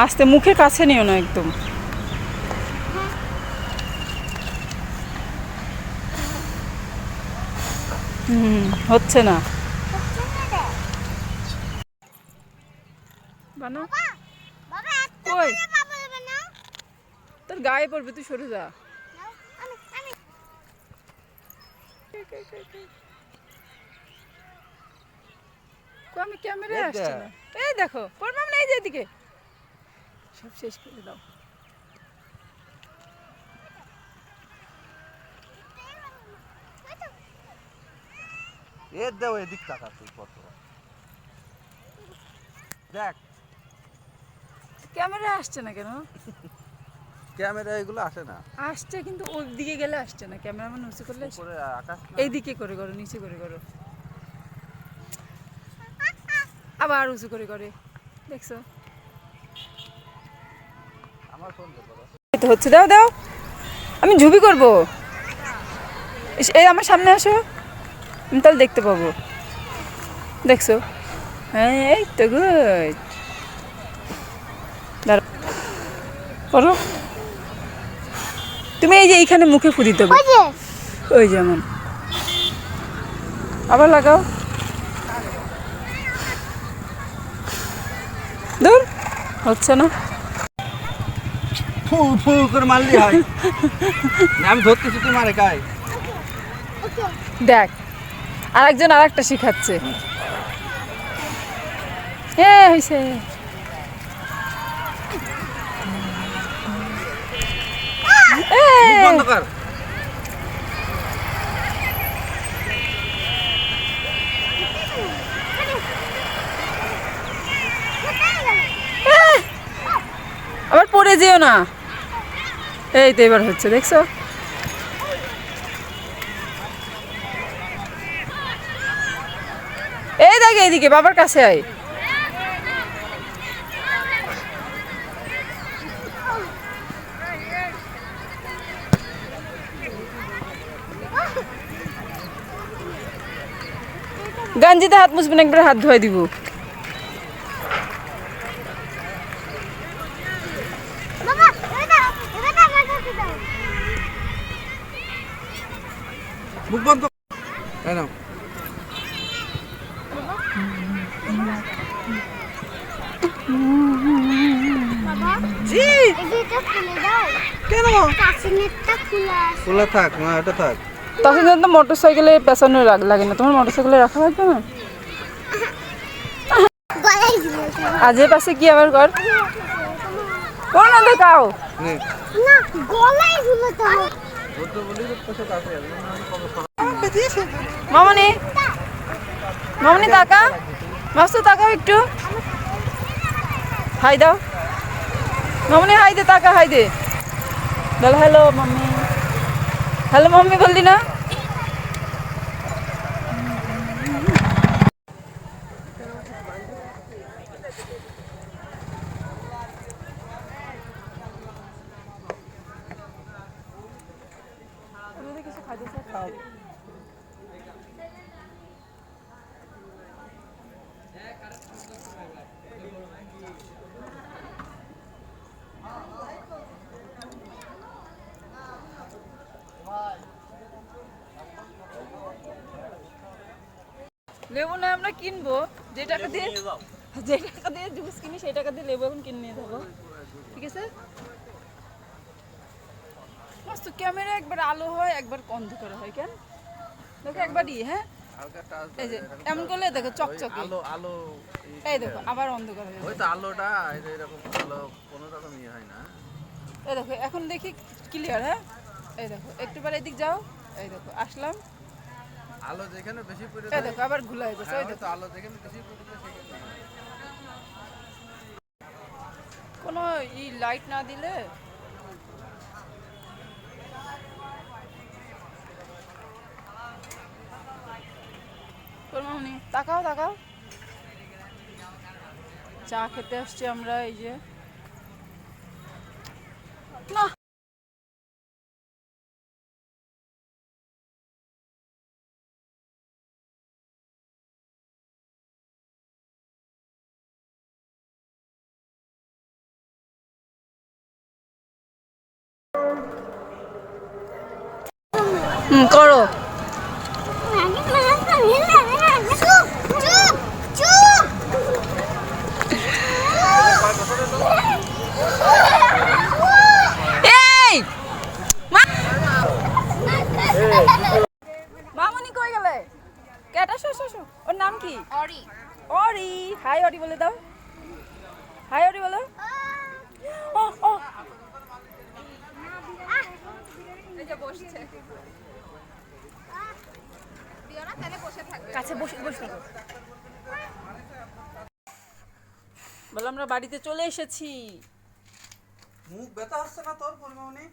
আস্তে, মুখের কাছে নিও না একদম। হচ্ছে না। বানাও। কই তোর গায়ে পড়বে, তুই সরে যা। আমি ক্যামেরায় আসছে না। এই দেখো পড়বাম না, এই যে এদিকে সব শেষ করে দাও। দাও এদিক টাকা তুই কত দেখ। ক্যামেরা আসছে না কেন? ক্যামেরা এগুলো আসে না। আসছে কিন্তু ওই দিকে গেলে আসছে না। ক্যামেরাম্যান নিচে করলে উপরে আকাশ না। এইদিকে করে করো, নিচে করে করো, আবার উঁচু করে করে। দেখছো আমার ফোন করো। এই তো হচ্ছে, দাও দাও, আমি ঝুবি করব। এই আমার সামনে আসো, আমি তাহলে দেখতে পাবো। দেখছো? হ্যাঁ এই তো গুড। দাঁড়াও করো। তুমি এই যে এইখানে মুখে ফু দিতে হবে, ওই যেমন। আবার লাগাও। দূর হচ্ছে না। ফু ফু করে মারলি হয়। আমি ধরতেছি তুই মারে কাই। দেখ আরেকজন আরেকটা শিখাচ্ছে। এ হইছে। বন্ধ কর। আবার পড়ে যেও না। এই তো এবার হচ্ছে, দেখছো? এই দেখ এইদিকে বাবার কাছে আয়। গাঞ্জিতে হাত মুছবেন, একবার হাত ধুয়ে দিব। মুখ বন্ধ। এই নাও। জি কেন খোলা থাক না, এটা থাক। তখন তো মোটর সাইকেলে পেছনে লাগে না, তোমার মোটর সাইকেলে রাখা লাগবে না। আজের পাশে কি আবার কর কোন না দেখাও নে না গলায় ঝুলাতে হবে। ও তো বলি যে পাশে কাছে যাবে মামনি, মামনি তাকা, মাসু তাকাও একটু, হাই দাও মামনি, হাই দে, তাকা, হাই দে, বল হ্যালো মাম্মি, হ্যালো মাম্মি বললি না? কিছু খাইতে খাও। লেবু না আমরা কিনবো, যে টাকা দিয়ে জুস কিনি সেই টাকা দিয়ে লেবু এখন কিনে নিয়ে যাবো, ঠিক আছে? মস্ত ক্যামেরা একবার আলো হয় একবার অন্ধকার হয়, কেন দেখো একবারই। হ্যাঁ এই যে এমন করলে দেখো চকচকে আলো আলো। এই দেখো আবার অন্ধকার হয়ে ওই যায়। তো আলোটা এই যে এরকম আলো কোনো রকম ইয়ে হয় না। এই দেখো এখন দেখি ক্লিয়ার। হ্যাঁ এই দেখো একটুবার এদিক যাও, এই দেখো আসলাম, আলো যেখানে বেশি পড়ে এই দেখো আবার ঘুলা হয়ে যাচ্ছে। হ্যাঁ, এই দেখো তো আলো যেখানে বেশি পড়ে সেখানে কোনো লাইট না দিলে তোর মামনি তাকাও তাকাও। চা খেতে আসছি আমরা, এই যে না করো। চুপ চুপ চুপ এই মামুনি কই গেলে? কেটা শো ওর নাম কি? অরি অরি। হাই অরি বলে দাও। হাই অরি বলো। ও ও এই যে বসছে দিও না তাহলে বসে থাকবে কাছে বসে বসে থাকো। বলো আমরা বাড়িতে চলে এসেছি। মুখ ব্যথা হচ্ছে না তোর পরিমাণে?